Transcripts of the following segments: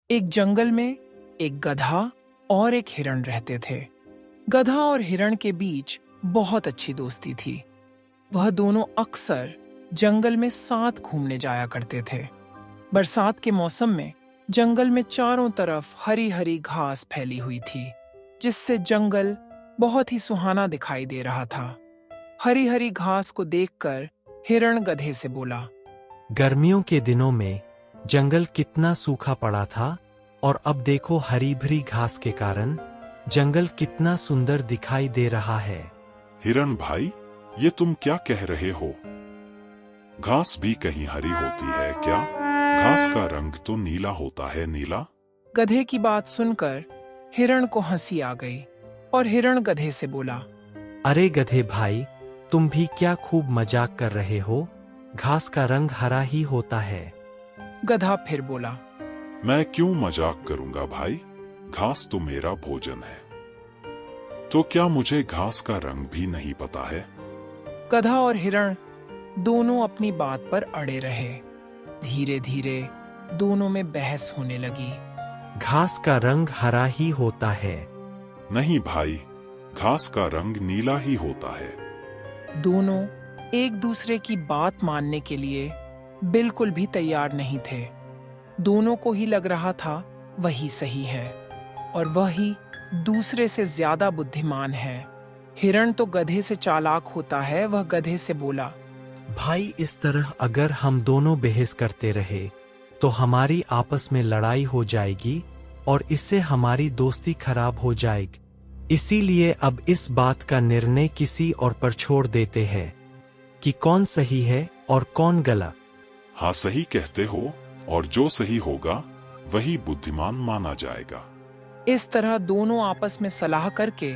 एक जंगल में एक गधा और एक हिरण रहते थे। गधा और हिरण के बीच बहुत अच्छी दोस्ती थी। वह दोनों अक्सर जंगल में साथ घूमने जाया करते थे। बरसात के मौसम में जंगल में चारों तरफ हरी हरी घास फैली हुई थी, जिससे जंगल बहुत ही सुहाना दिखाई दे रहा था। हरी हरी घास को देखकर हिरण गधे से बोला, गर्मियों के दिनों में जंगल कितना सूखा पड़ा था और अब देखो हरी भरी घास के कारण जंगल कितना सुंदर दिखाई दे रहा है। हिरण भाई, ये तुम क्या कह रहे हो? घास भी कहीं हरी होती है क्या? घास का रंग तो नीला होता है। नीला? गधे की बात सुनकर हिरण को हंसी आ गई और हिरण गधे से बोला, अरे गधे भाई, तुम भी क्या खूब मजाक कर रहे हो? घास का रंग हरा ही होता है। गधा फिर बोला, मैं क्यों मजाक करूंगा भाई? घास तो मेरा भोजन है। तो क्या मुझे घास का रंग भी नहीं पता है? गधा और हिरण दोनों अपनी बात पर अड़े रहे। धीरे धीरे दोनों में बहस होने लगी। घास का रंग हरा ही होता है। नहीं भाई, घास का रंग नीला ही होता है। दोनों एक दूसरे की बात मानने के लिए बिल्कुल भी तैयार नहीं थे। दोनों को ही लग रहा था वही सही है और वही दूसरे से ज्यादा बुद्धिमान है। हिरण तो गधे से चालाक होता है। वह गधे से बोला, भाई, इस तरह अगर हम दोनों बहस करते रहे तो हमारी आपस में लड़ाई हो जाएगी और इससे हमारी दोस्ती खराब हो जाएगी। इसीलिए अब इस बात का निर्णय किसी और पर छोड़ देते हैं कि कौन सही है और कौन गलत। हाँ, सही कहते हो, और जो सही होगा वही बुद्धिमान माना जाएगा। इस तरह दोनों आपस में सलाह करके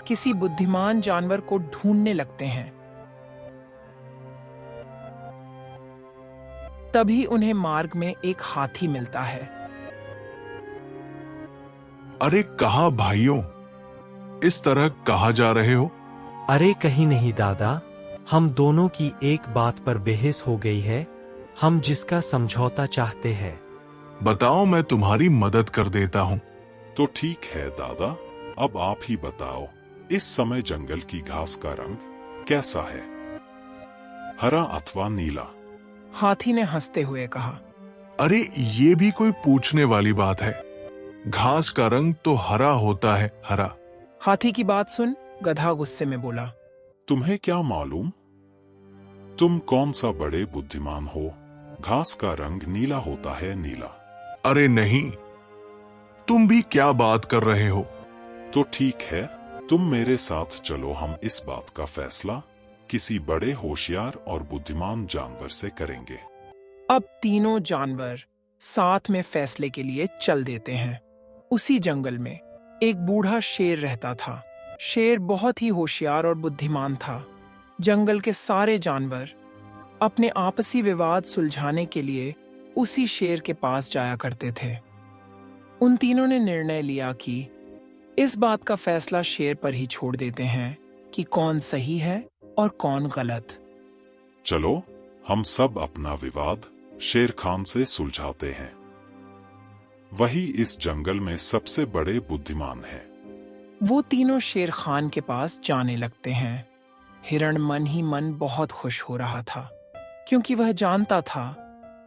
किसी बुद्धिमान जानवर को ढूंढने लगते हैं। तभी उन्हें मार्ग में एक हाथी मिलता है। अरे कहाँ भाइयों, इस तरह कहाँ जा रहे हो? अरे कहीं नहीं दादा, हम दोनों की एक बात पर बहस हो गई है। हम जिसका समझौता चाहते हैं। बताओ, मैं तुम्हारी मदद कर देता हूँ। तो ठीक है दादा, अब आप ही बताओ, इस समय जंगल की घास का रंग कैसा है? हरा अथवा नीला? हाथी ने हंसते हुए कहा, अरे ये भी कोई पूछने वाली बात है? घास का रंग तो हरा होता है, हरा। हाथी की बात सुन गधा गुस्से में बोला, तुम्हें क्या मालूम? तुम कौन सा बड़े बुद्धिमान हो? घास का रंग नीला होता है, नीला। अरे नहीं, तुम भी क्या बात कर रहे हो? तो ठीक है, तुम मेरे साथ चलो, हम इस बात का फैसला किसी बड़े होशियार और बुद्धिमान जानवर से करेंगे। अब तीनों जानवर साथ में फैसले के लिए चल देते हैं। उसी जंगल में एक बूढ़ा शेर रहता था। शेर बहुत ही होशियार और बुद्धिमान था। जंगल के सारे जानवर अपने आपसी विवाद सुलझाने के लिए उसी शेर के पास जाया करते थे। उन तीनों ने निर्णय लिया कि इस बात का फैसला शेर पर ही छोड़ देते हैं कि कौन सही है और कौन गलत। चलो, हम सब अपना विवाद शेर खान से सुलझाते हैं। वही इस जंगल में सबसे बड़े बुद्धिमान हैं। वो तीनों शेर खान के पास जाने लगते हैं। हिरण मन ही मन बहुत खुश हो रहा था, क्योंकि वह जानता था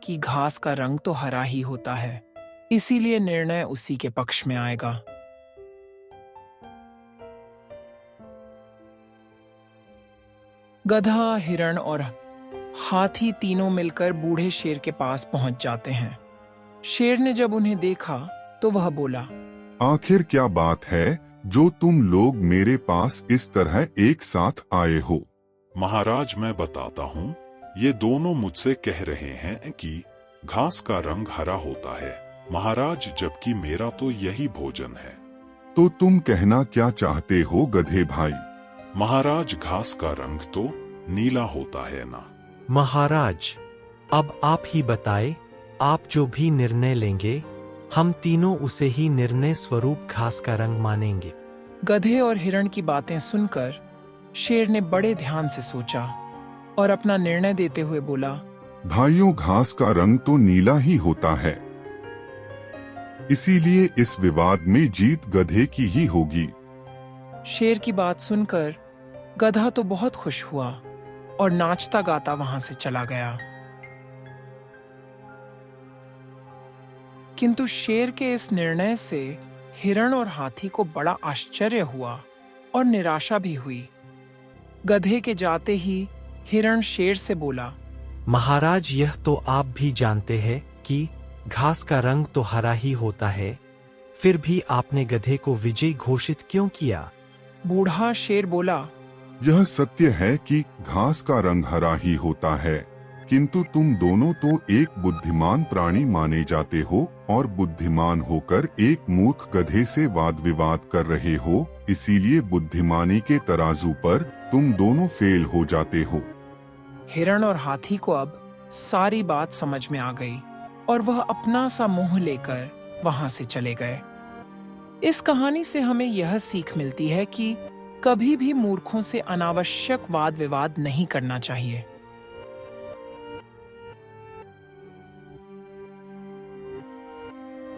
कि घास का रंग तो हरा ही होता है, इसीलिए निर्णय उसी के पक्ष में आएगा। गधा, हिरण और हाथी तीनों मिलकर बूढ़े शेर के पास पहुंच जाते हैं। शेर ने जब उन्हें देखा तो वह बोला, आखिर क्या बात है जो तुम लोग मेरे पास इस तरह एक साथ आए हो? महाराज, मैं बताता हूँ। ये दोनों मुझसे कह रहे हैं कि घास का रंग हरा होता है महाराज, जबकि मेरा तो यही भोजन है। तो तुम कहना क्या चाहते हो गधे भाई? महाराज, घास का रंग तो नीला होता है ना। महाराज, अब आप ही बताएं, आप जो भी निर्णय लेंगे हम तीनों उसे ही निर्णय स्वरूप घास का रंग मानेंगे। गधे और हिरण की बातें सुनकर शेर ने बड़े ध्यान से सोचा और अपना निर्णय देते हुए बोला, भाइयों, घास का रंग तो नीला ही होता है। इसीलिए इस विवाद में जीत गधे की ही होगी। शेर की बात सुनकर गधा तो बहुत खुश हुआ और नाचता गाता वहां से चला गया। किंतु शेर के इस निर्णय से हिरण और हाथी को बड़ा आश्चर्य हुआ और निराशा भी हुई। गधे के जाते ही हिरण शेर से बोला, महाराज, यह तो आप भी जानते हैं कि घास का रंग तो हरा ही होता है, फिर भी आपने गधे को विजयी घोषित क्यों किया? बूढ़ा शेर बोला, यह सत्य है कि घास का रंग हरा ही होता है, किंतु तुम दोनों तो एक बुद्धिमान प्राणी माने जाते हो और बुद्धिमान होकर एक मूर्ख गधे से वाद विवाद कर रहे हो, इसीलिए बुद्धिमानी के तराजू पर तुम दोनों फेल हो जाते हो। हिरण और हाथी को अब सारी बात समझ में आ गई और वह अपना सा मुंह लेकर वहां से चले गए। इस कहानी से हमें यह सीख मिलती है कि कभी भी मूर्खों से अनावश्यक वाद विवाद नहीं करना चाहिए।